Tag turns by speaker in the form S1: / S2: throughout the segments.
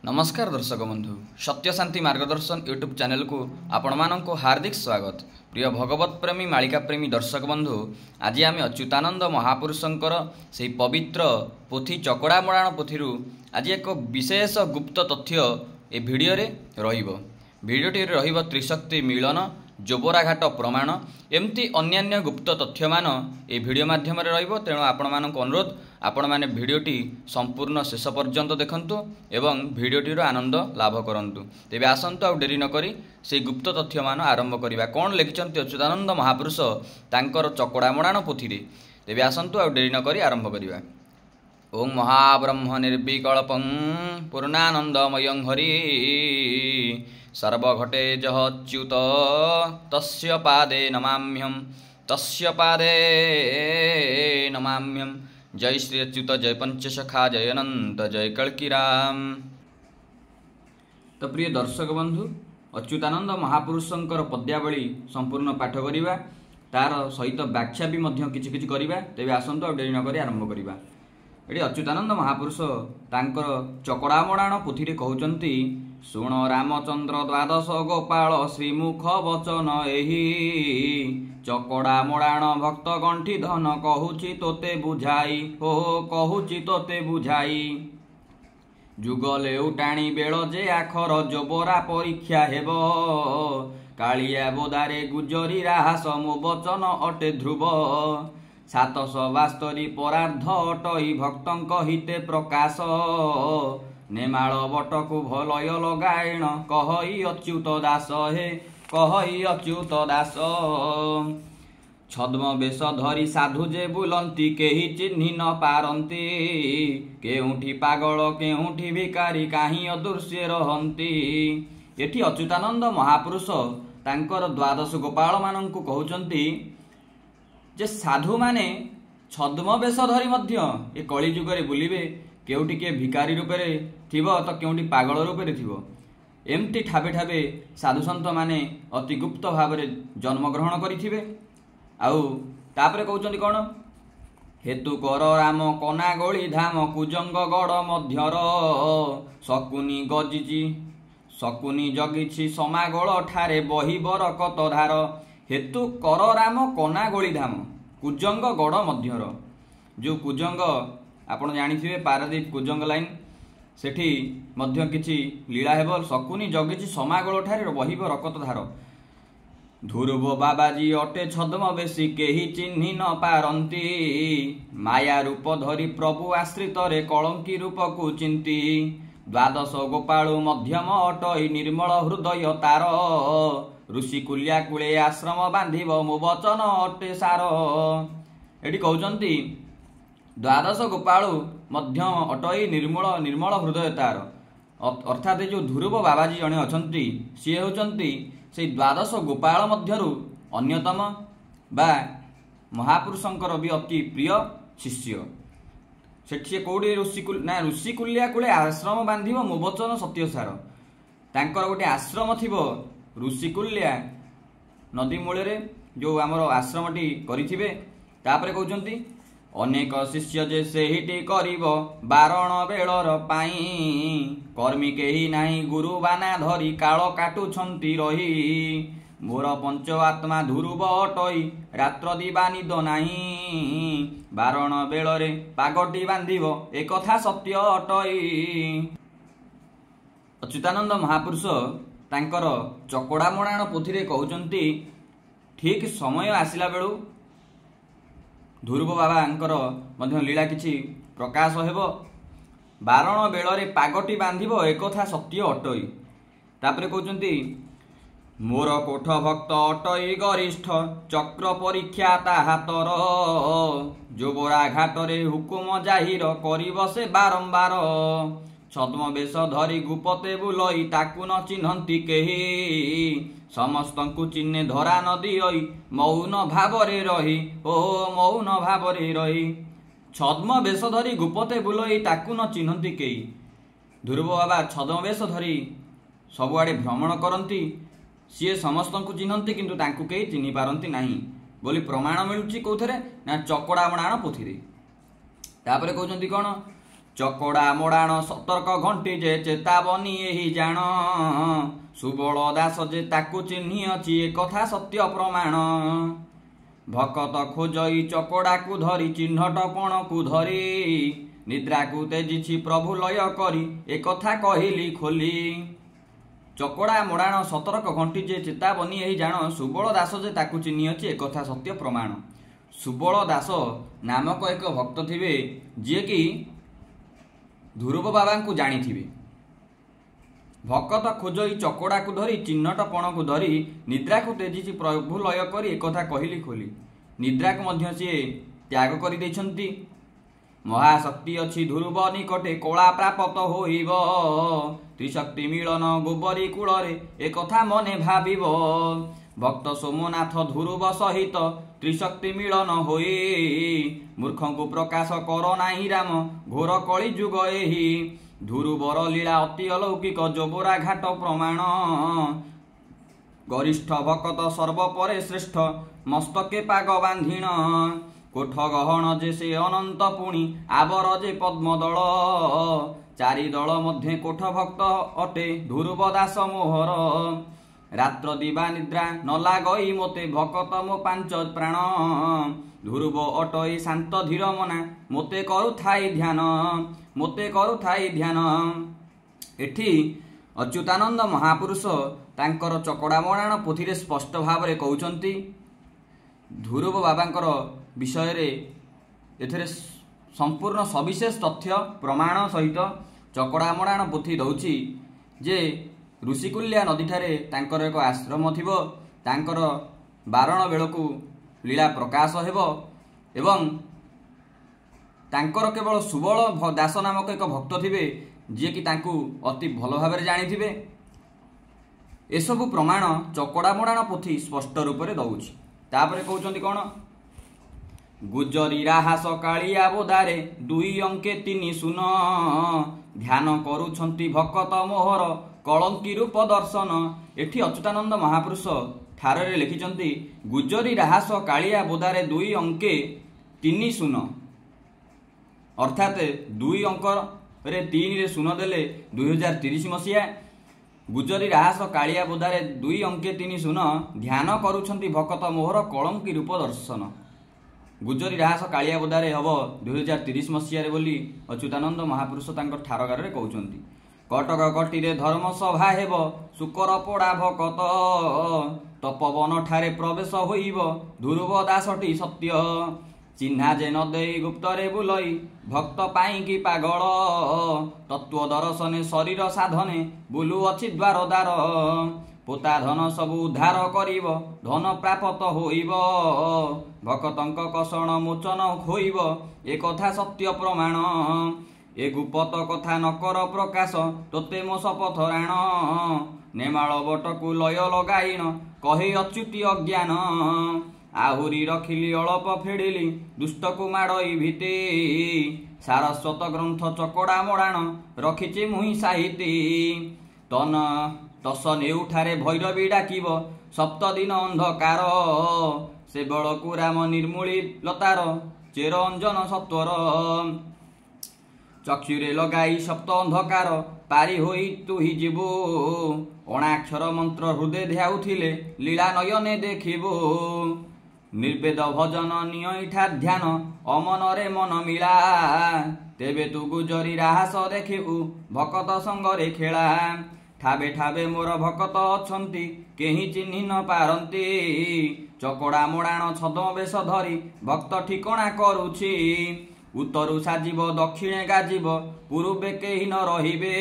S1: नमस्कार दर्शक बंधु सत्य शांति मार्गदर्शन यूट्यूब चैनल को आपण मानक हार्दिक स्वागत। प्रिय भगवत प्रेमी मालिका प्रेमी दर्शक बंधु आज आम अच्युतानंद महापुरुषंकर से पवित्र पोथी चकड़ा मराण पोथी आज एक विशेष गुप्त तथ्य ए भिडियो रे रहिबो। भिडियोटी रहिबो त्रिशक्ति मिलन जोबराघाट प्रमाण एमती अन्यान्य गुप्त तथ्य मान ए भिडियो माध्यम रहिबो। तेणु आपण मानक अनुरोध आपण माने भिडियोटी संपूर्ण शेष पर्यंत देखंतु एवं भिडियोटीर आनंद लाभ करंतु। तेबे आसंतु आ डेरी न करी से गुप्त तथ्य मान आरंभ करिबा। कोन लिखिचंती अच्युतानंद महापुरुष तांकर चकड़ा मराण पोथी रे। तेबे आसंतु आ डेरी न करी आरंभ करिबा। ओं महाब्रह्म निर्विकल्पं पूर्णानंदमयं हरि सर्वघटे जह अच्युत तस्य पादे नमाम्यम जय श्री अच्युत जय पंचसखा जय अनंत जय कल्कीराम। तो प्रिय दर्शक बंधु अच्युतानंद महापुरुषंकर पद्यावली संपूर्ण पाठ करिबा तार सहित व्याख्या भी मध्य किछि किछि करिबा। तेबे आसंतु डेरी न करी आरंभ करिबा। एटी अच्युतानंद महापुरुष तांकर चकड़ा मराण पोथी रे कहउचंती सुण रामचंद्र द्वादश गोपाल श्रीमुख वचन एही चकड़ा मराण भक्त गंठी धन कहूची तोते बुझाई हो कहूची तोते बुझाई जुगले उटाणी बेल जे आखर जोबरा परीक्षा हेब कालिया बोदारे गुजरी राहास मो वचन अटे ध्रुव 772 परार्ध अटई भक्तंक हिते प्रकाश नेमाल बटकु भलय लगायण कहई अच्युत दास हे कहई अच्युत दास छद्म बेश धरी साधु जे बुलंती केही चिन्हि न पारंती केउठी पागल केउठी भिकारी काहीं अदृश्य रहंती। एठी अच्युतानंद महापुरुष तांकर द्वादश गोपाल मानंकु कहउचंती जे साधु माने छद्म बेश धरी मध्य ए कली जुगरे बुलिबे केउटी के भिकारी रूपे थिबो तो केउटी पागल रूपे थिबो एमती ठाबे ठाबे साधु संत माने अति गुप्त भावरे जन्म ग्रहण करिथिबे। आउ तापरे कहउचंती कोन हेतु कर राम कना गली धाम कुजंग गड़ मध्यर शकुनी जगिछि समागोल ठारे बही बरकत धार हेतु कर राम कना गली धाम कुजंग गड़ मध्यर जो कुजंग आपण जानिथिबे पारादीप कुजंग लाइन सेठी मध्य किछि लीला हेबो शकुनी जगिछि समागोल ठारे बही बरकत धार ध्रुव बाबाजी अटे छद्म बेसी केही चिन्हि न पारंती माया रूप धरी प्रभु आश्रित रे कलंकी रूप को चिंती द्वादश गोपाळु मध्यम अटई निर्मल हृदय तार ऋषि कुल्या कूले आश्रम बांधिब मो वचन अटे सार। एटी कहउचंती द्वादश गोपाळु मध्यम अटई निर्मल हृदय तार अर्थात जो ध्रुव बाबाजी जणे अछंती सी होचंती से द्वादश गोपाल मध्यरु अन्यतम बा महापुरुषंकर भी अति प्रिय शिष्य। सेठी कोडी ऋषिकुल्या कूले आश्रम बांधिब मो वचन सत्य सार तांकर गोटे आश्रम थिबो ऋषिकुल्या नदी मूले जो आमर आश्रमटी करिथिबे। तापरे कहउचंती अनेक शिष्य जे सेहिटी करिबो बारण बेलर पाई कर्मी केही नाही गुरु बाना धरी काल काटुछंती रही मोर पंच आत्मा ध्रुव अटई रात्र दिवा निद नाही बारण बेलरे पागटी बांधिबो एकथा सत्य अटई। अच्युतानंद महापुरुष तांकर चकड़ा मराण पोथी रे कहउचंती ठीक समय आसिला बेलू ध्रुव बाबांकर मध्य लीला किछि प्रकाश हेबो बारण बेलरे पागटी बांधिबो एकथा सत्य अटई। तापरे कहउचंती मोर कोठ भक्त अटई गरिष्ठ चक्र परीक्षा ताहातर जोबरा घाटरे हुकुम जाहिर करिब से बारंबार छद्म बेश धरी गुपते बुलई ताकु न चिन्हंती केही समस्तंकु चिन्हे धरा नदी मौन भावरे रही ओ मौन भावरे रही छद्म बेश धरी गुपते बुलई ताकु न चिन्हंती केही। ध्रुव बाबा छद्म बेश धरी सबुआडे भ्रमण करती सी समस्तंकु चिन्हंती किंतु तांकु केही चिन्हि पारंती नाही बोली प्रमाण मिलुची कोथरे ना चकड़ा मराण पोथी रे। तापरे कहउचंती कोन ଚକଡ଼ା ମୋଡ଼ାଣ ସତର୍କ ଘଣ୍ଟି ଯେ ଚେତାବନୀ ଏହି ଜାଣ ସୁବଳ ଦାସ ଯେ ତାକୁ ଚିହ୍ନିଅଛି ଏ କଥା ସତ୍ୟ ପ୍ରମାଣ ଭକତ ଖୋଜଇ ଚକଡ଼ାକୁ ଧରି ଚିହ୍ନଟ ପଣକୁ ଧରି ନିଦ୍ରାକୁ ତେଜିଛି ପ୍ରଭୁ ଲୟ କରି ଏ କଥା କହିଲି ଖୋଲି ଚକଡ଼ା ମୋଡ଼ାଣ ସତର୍କ ଘଣ୍ଟି ଯେ ଚେତାବନୀ ଏହି ଜାଣ ସୁବଳ ଦାସ ଯେ ତାକୁ ଚିହ୍ନିଅଛି ଏ କଥା ସତ୍ୟ ପ୍ରମାଣ ସୁବଳ ଦାସ ନାମକ ଏକ ଭକ୍ତ ଥିବେ ଯିଏକି ଧ୍ରୁବ ବାବାଙ୍କୁ ଜାଣିଥିବେ ଭକତ ଖୋଜଇ ଚକଡ଼ାକୁ ଧରି ଚିହ୍ନଟ ପଣକୁ ଧରି ନିଦ୍ରାକୁ ତେଜିଛି ପ୍ରଭୁ ଲୟ କରି ଏକଥା କହିଲି ଖୋଲି ନିଦ୍ରାକୁ ମଧ୍ୟ ସିଏ ତ୍ୟାଗ କରିଦେଇଛନ୍ତି ମହାଶକ୍ତି ଅଛି ଧ୍ରୁବ ନିକଟେ କଳା ପ୍ରାପ୍ତ ହୋଇବ ତ୍ରିଶକ୍ତି ମିଳନ ଗୋବରୀ କୂଳରେ ଏକଥା ମନେ ଭାବିବ ଭକ୍ତ ସୋମନାଥ ଧ୍ରୁବ ସହିତ ତ୍ରିଶକ୍ତି ମିଳନ ହୋଇ ମୂର୍ଖଙ୍କୁ ପ୍ରକାଶ କର ନାହିଁ ରାମ ଘୋର କଳି ଯୁଗ ଏହି ଧ୍ରୁବର ଲୀଳା ଅତି ଅଲୌକିକ ଜୋବରା ଘାଟ ପ୍ରମାଣ ଗରିଷ୍ଠ ଭକତ ସର୍ବପରେ ଶ୍ରେଷ୍ଠ ମସ୍ତକେ ପାଗ ବାନ୍ଧିଣ କୋଠ ଗହଣ ଯେ ସେ ଅନନ୍ତ ପୁଣି ଆବର ଯେ ପଦ୍ମଦଳ ଚାରି ଦଳ ମଧ୍ୟ କୋଠ ଭକ୍ତ ଅଟେ ଧ୍ରୁବ ଦାସ ମୋହର ରାତ୍ର ଦିବା ନିଦ୍ରା ନ ଲାଗଇ ମୋତେ ଭକତ ମୋ ପାଞ୍ଚ ପ୍ରାଣ ଧ୍ରୁବ ଅଟଇ ଶାନ୍ତ ଧୀର ମନା ମୋତେ କରୁଥାଇ ଧ୍ୟାନ ଏଠି ଅଚ୍ୟୁତାନନ୍ଦ ମହାପୁରୁଷ ତାଙ୍କର ଚକଡ଼ା ମୋଡ଼ାଣ ପୋଥିରେ ସ୍ପଷ୍ଟ ଭାବରେ କହୁଛନ୍ତି ଧ୍ରୁବ ବାବାଙ୍କର ବିଷୟରେ ଏଥିରେ ସମ୍ପୂର୍ଣ୍ଣ ସବିଶେଷ ତଥ୍ୟ ପ୍ରମାଣ ସହିତ ଚକଡ଼ା ମୋଡ଼ାଣ ପୋଥି ଦେଉଛି ଯେ ଋଷିକୁଲ୍ୟା ନଦୀଠାରେ ତାଙ୍କର ଏକ ଆଶ୍ରମ ଥିବ ତାଙ୍କର ବାରଣ ବେଳକୁ ଲୀଳା ପ୍ରକାଶ ହେବ ଏବଂ ତାଙ୍କର କେବଳ ସୁବଳ ଦାସ ନାମକ ଏକ ଭକ୍ତ ଥିବେ ଯିଏକି ତାଙ୍କୁ ଅତି ଭଲ ଭାବରେ ଜାଣିଥିବେ ଏସବୁ ପ୍ରମାଣ ଚକଡ଼ା ମୋଡ଼ାଣ ପୋଥି ସ୍ପଷ୍ଟ ରୂପରେ ଦେଉଛି ତାପରେ କହୁଛନ୍ତି କ'ଣ ଗୁଜରୀ ରାହାସ କାଳିଆ ବୋଦାରେ 2 ଅଙ୍କେ 3 ଶୂନ ଧ୍ୟାନ କରୁଛନ୍ତି ଭକତ ମୋହର କଳଙ୍କି ରୂପ ଦର୍ଶନ ଏଠି ଅଚ୍ୟୁତାନନ୍ଦ ମହାପୁରୁଷ ଠାରରେ ଲେଖିଛନ୍ତି ଗୁଜରୀ ରାହାସ କାଳିଆ ବୋଦାରେ 2 ଅଙ୍କେ 3 ଶୂନ ଅର୍ଥାତ୍ 2 ଅଙ୍କରେ 3ରେ ଶୂନ ଦେଲେ 2030 ମସିହା ଗୁଜରୀ ରାହାସ କାଳିଆ ବୋଦାରେ 2 ଅଙ୍କେ 3 ଶୂନ ଧ୍ୟାନ କରୁଛନ୍ତି ଭକତ ମୋହର କଳଙ୍କି ରୂପ ଦର୍ଶନ ଗୁଜରୀ ରାହାସ କାଳିଆ ବୋଦାରେ ହେବ 2030 ମସିହାରେ ବୋଲି ଅଚ୍ୟୁତାନନ୍ଦ ମହାପୁରୁଷ ତାଙ୍କ ଠାରଗାରରେ କହୁଛନ୍ତି କଟକ କଟିରେ ଧର୍ମସଭା ହେବ ଶୁକର ପୋଡ଼ା ଭକତ ତପବନ ଠାରେ ପ୍ରବେଶ ହୋଇବ ଧ୍ରୁବ ଦାସଟି ସତ୍ୟ ଚିହ୍ନା ଯେ ନ ଦେଇ ଗୁପ୍ତରେ ବୁଲଇ ଭକ୍ତ ପାଇଁକି ପାଗଳ ତତ୍ତ୍ୱ ଦର୍ଶନେ ଶରୀର ସାଧନେ ବୁଲୁଅଛି ଦ୍ୱାର ଦ୍ୱାର ପୋତା ଧନ ସବୁ ଉଦ୍ଧାର କରିବ ଧନ ପ୍ରାପ୍ତ ହୋଇବ ଭକତଙ୍କ କଷଣ ମୋଚନ ହୋଇବ ଏ କଥା ସତ୍ୟ ପ୍ରମାଣ ଏ ଗୁପତ କଥା ନକର ପ୍ରକାଶ ତୋତେ ମୋ ଶପଥ ରାଣ ନେମାଳ ବଟକୁ ଲୟ ଲଗାଇଣ କହି ଅଚ୍ୟୁତି ଅଜ୍ଞାନ ଆହୁରି ରଖିଲି ଅଳପ ଫେଡ଼ିଲି ଦୁଷ୍ଟକୁ ମାଡ଼ଇ ଭିତେ ସାରସ୍ୱତ ଗ୍ରନ୍ଥ ଚକଡ଼ା ମୋଡ଼ାଣ ରଖିଛି ମୁହିଁ ସାହିତି ତସ ନେଉଠାରେ ଭୈରବୀ ଡାକିବ ସପ୍ତ ଦିନ ଅନ୍ଧକାର ସେ ବଳକୁ ରାମ ନିର୍ମୂଳି ଲତାର ଚେର ଅଞ୍ଜନ ସତ୍ୱର ଚକ୍ଷୁରେ ଲଗାଇ ସପ୍ତ ଅନ୍ଧକାର ପାରି ହୋଇ ତୁହି ଯିବୁ ଅଣାକ୍ଷର ମନ୍ତ୍ର ହୃଦୟ ଧ୍ୟାଉଥିଲେ ଲୀଳା ନୟନେ ଦେଖିବୁ ନିର୍ବେଦ ଭଜନ ନିୟଇଠା ଧ୍ୟାନ ଅମନରେ ମନ ମିଳା ତେବେ ତୁ ଗୁଜରୀ ରାହାସ ଦେଖିବୁ ଭକତ ସଙ୍ଗରେ ଖେଳା ଠାବେ ଠାବେ ମୋର ଭକତ ଅଛନ୍ତି କେହି ଚିହ୍ନି ନ ପାରନ୍ତି ଚକଡ଼ା ମୋଡ଼ାଣ ଛଦ୍ମବେଶ ଧରି ଭକ୍ତ ଠିକଣା କରୁଛି ଉତ୍ତରୁ ସାଜିବ ଦକ୍ଷିଣେ ଗାଜିବ ପୂର୍ବେ କେହି ନ ରହିବେ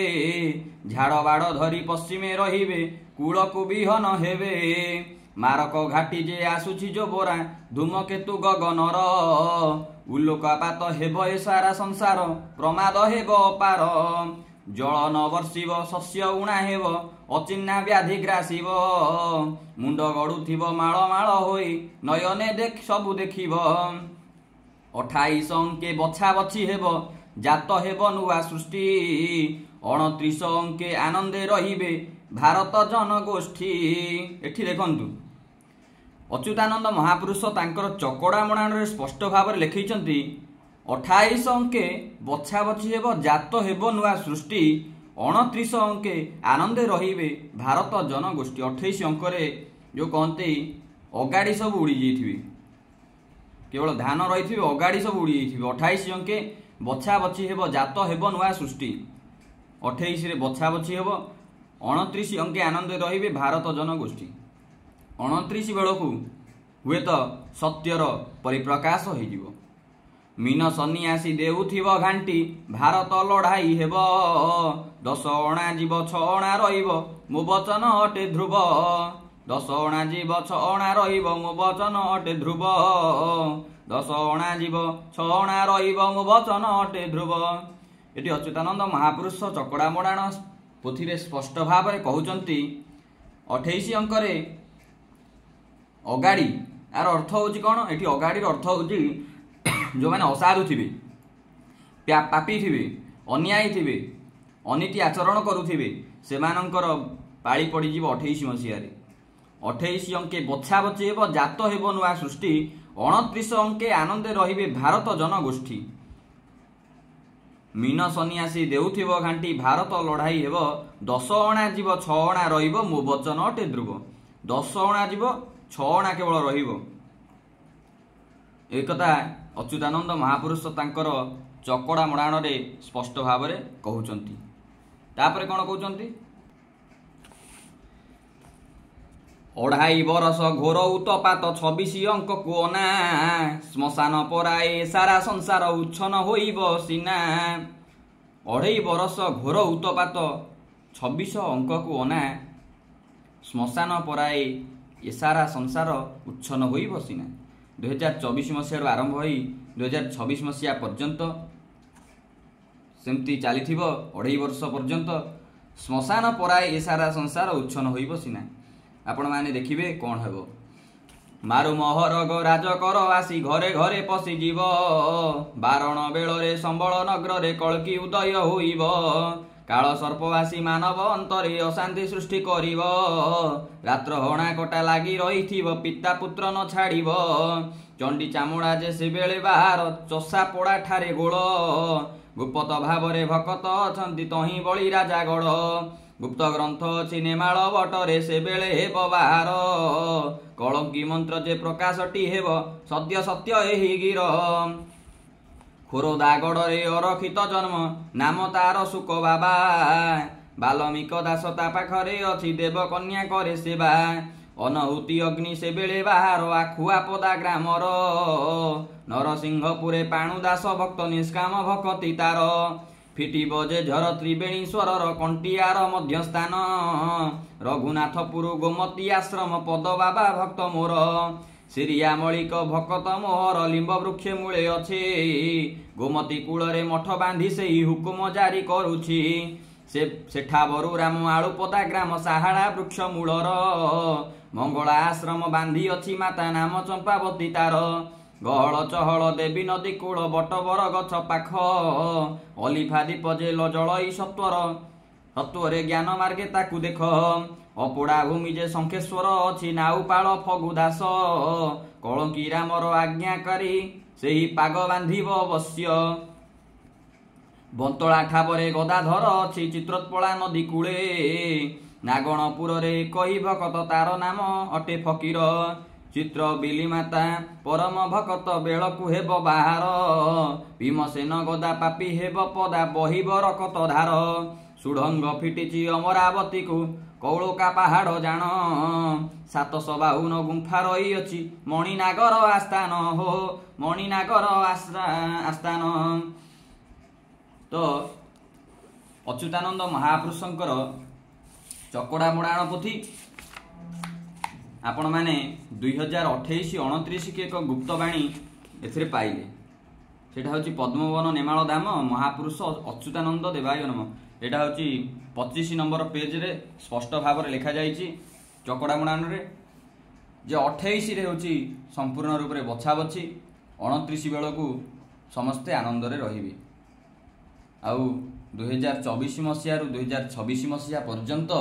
S1: ଝାଡ଼ ବାଡ଼ ଧରି ପଶ୍ଚିମେ ରହିବେ କୂଳକୁ ବିହନ ହେବେ ମାରକ ଘାଟି ଯେ ଆସୁଛି ଜୋବରା ଧୂମକେତୁ ଗଗନର ଉଲ୍ଲୋକାପାତ ହେବ ଏ ସାରା ସଂସାର ପ୍ରମାଦ ହେବ ଅପାର ଜଳ ନ ବର୍ଷିବ ଶସ୍ୟ ଉଣା ହେବ ଅଚିହ୍ନା ବ୍ୟାଧି ଗ୍ରାସିବ ମୁଣ୍ଡ ଗଡ଼ୁଥିବ ମାଳ ମାଳ ହୋଇ ନୟନେ ସବୁ ଦେଖିବ 28 ଅଙ୍କେ ବଛା ବଛି ହେବ ଜାତ ହେବ ନୂଆ ସୃଷ୍ଟି 29 ଅଙ୍କେ ଆନନ୍ଦେ ରହିବେ ଭାରତ ଜନଗୋଷ୍ଠୀ ଏଠି ଦେଖନ୍ତୁ ଅଚ୍ୟୁତାନନ୍ଦ ମହାପୁରୁଷ ତାଙ୍କର ଚକଡ଼ା ମୋଡ଼ାଣରେ ସ୍ପଷ୍ଟ ଭାବରେ ଲେଖିଛନ୍ତି 28 अंके बछा बछी हेब जात हेब नुआ सृष्टि 29 अंके आनंदे रहिबे भारत जनगोष्ठी 28 अंकरे जो कहते अगाड़ी सब उड़ी जाइथिबे केवल धान रही अगाड़ी सब उड़ी जाइथिबे 28 अंके बछा बछी हेब जात हेब नुआ सृष्टि 28 रे बछा बछी हेब 29 अंके आनंदे रहिबे भारत जनगोष्ठी 29 बेलकू हुए तो सत्यर परिप्रकाश हो मीन सन्यासी देउथिब घांटी भारत लड़ाई हेब 10 अणा जीव 6 अणा रहिब मो वचन अटे ध्रुव 10 अणा जीव 6 अणा रहिब मो वचन अटे ध्रुव 10 अणा जीव 6 अणा रहिब मो वचन अटे ध्रुव। एटी अच्युतानंद महापुरुष चकड़ा मोड़ाण पोथी स्पष्ट भाव में कहते 28 अंकरे अगाड़ी यार अर्थ हूँ कौन ये अगाड़ी अर्थ हूँ जो मैंने असाधु थे पापी थे अन्यायी थे अनीति आचरण करुवे से पाली पड़ 28 मसीह 28 अंके बछा बची हेब जात हेब नुआ सृष्टि 29 अंके आनंदे रहिबे भारत जनगोष्ठी मीन सन्यासी देउथिब घांटी भारत लड़ाई हेब 10 अणा जीव 6 अणा रहिब मो वचन अटे ध्रुव 10 अणा जीव 6 अणा केवल रहिब एक कथा अच्युतानंद महापुरुष तांकर चकड़ा मोड़ाण रे स्पष्ट भाव में कहउचंती। तापरे कोन कहउचंती 2.5 बरस घोर उत्पात 26 अंक को ना श्मशान पराए सारा संसार उच्छन होइब सिना 2.5 बरस घोर उत्पात 26 अंक को अना श्मशान पराए ए सारा संसार उच्छन होइब सिना 2024 मसीह आरंभ हो 2026 मसीहा पर्यंत सेमती चली 2.5 वर्ष पर्यंत श्मशान पराए ए सारा संसार उच्छन होइब सिना आपण माने देखिबे कौन हेबो मारु महरग राज कर आसी घरे घरे पशि जीव बारण बेलरे संबल नगर रे कलकी उदय होइब काल सर्पवासी मानव अंतरे अशांति सृष्टि करिब रात्र हणा कटा लागी रहिथिब पिता पुत्र न छाड़िब चंडी चामुड़ा जे से बेले बाहर चषा पोड़ा ठारे गोल गुप्त भावरे भकत अछंती तही बळी राजा गढ़ गुप्त ग्रंथ अछि नेमाल बटरे से बेले हेब बाहर कलंकी मंत्र जे प्रकाशटी हेब सत्य सत्य एही गिर खोरोदागढ़े अरक्षित जन्म नाम तार सुक बाबा बाल्मीक दास ता पाखरे अछि देव कन्या करे सेवा अनहुति अग्नि से बेले बाहर आखुआ पदा ग्रामर नरसिंहपुरे पाणु दास भक्त निष्काम भक्ति तार फिटिब जे झर त्रिवेणीश्वर कंटियार मध्यस्थान रघुनाथपुर गोमती आश्रम पद बाबा भक्त मोर सिरिया मलिक भकत मोहर लिंब वृक्ष मूले अच्छे गोमती कूलरे मठ बांधी से हुकुम जारी करुछि सेठा बरु राम आलुपदा ग्राम साहाड़ा वृक्ष मूलर मंगला आश्रम बांधी अछि माता नाम चंपावती तार गहल चहल देवी नदी कूल बटबर गछ पाख अलिफा दीप जे लजलई सत्वरे ज्ञान मार्गे ताकू देख अपोड़ा भूमि जे शंखेश्वर अछि नाउपाल फगुदास कलंकी रामर आज्ञाकारी सेही पाग बांधिब अवश्य बंतला ठाबरे गदाधर अछि चित्रोत्पला नदी कूले नागणपुर रे कही भकत तार नाम अटे फकीर चित्र बिली माता परम भकत बेलकु हेब बाहर भीमसेन गदा पापी हेब पदा बहिब रकत धार सुढंग फिटिची अमरावती को कौलका पहाड़ जान 752 गुंफा रही अच्छी मणिनागर आस्थान हो मणिनागर आस्थान। तो अच्युतानंद महापुरुषंकर चकड़ा मोड़ाण पोथी आपण माने 2028-29 के एक गुप्तवाणी एथिरे पाइले सेटा होची पद्मवन नेमाल धाम महापुरुष अच्युतानंद देवाय नमः एटा होची 25 नंबर पेज रे स्पष्ट भाव में लिखा जाइछि चकड़ा मोड़ाण रे जे 28 रे होची संपूर्ण रूप रे बछा बछि 29 बेलकू समस्ते आनंद रे रहिबे आउ 2024 मसीहा रु 2026 मसीहा पर्यंत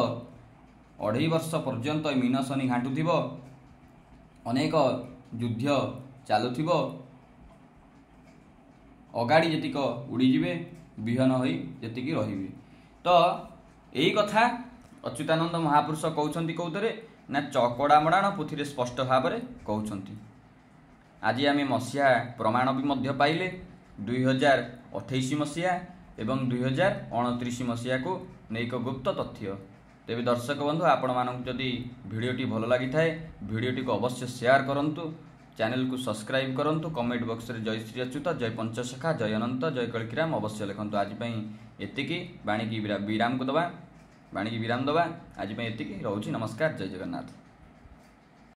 S1: 2.5 वर्ष पर्यंत मीनशनि घाटुथिब अनेक युद्ध चालुथिब अगाड़ी जेतिक उड़ीजे विहन हो जेतिक रही। तो यही कथा अच्युतानंद महापुरुष कहते कौतरे ना चकड़ा मड़ाण पुथी स्पष्ट भाव में कहते। आज आम मसीहा प्रमाण भी पाइले 2028 मसीहा एवं 2029 मसीहा को नहीं एक गुप्त तथ्य। तेरे दर्शक बंधु आपण मानक जदि भिडटी भल लगी थाए भिडटी को अवश्य शेयर करूँ, चैनल को सब्सक्राइब करूँ, कमेंट बॉक्स रे जय श्री अच्युत, जय पंचसखा, जय अनंत, जय कलिकीराम अवश्य लिखु। आज एतिकी बाणी की विराम को दबा, बाणी की विराम दबा। आज एतिकी रोची। नमस्कार, जय जगन्नाथ।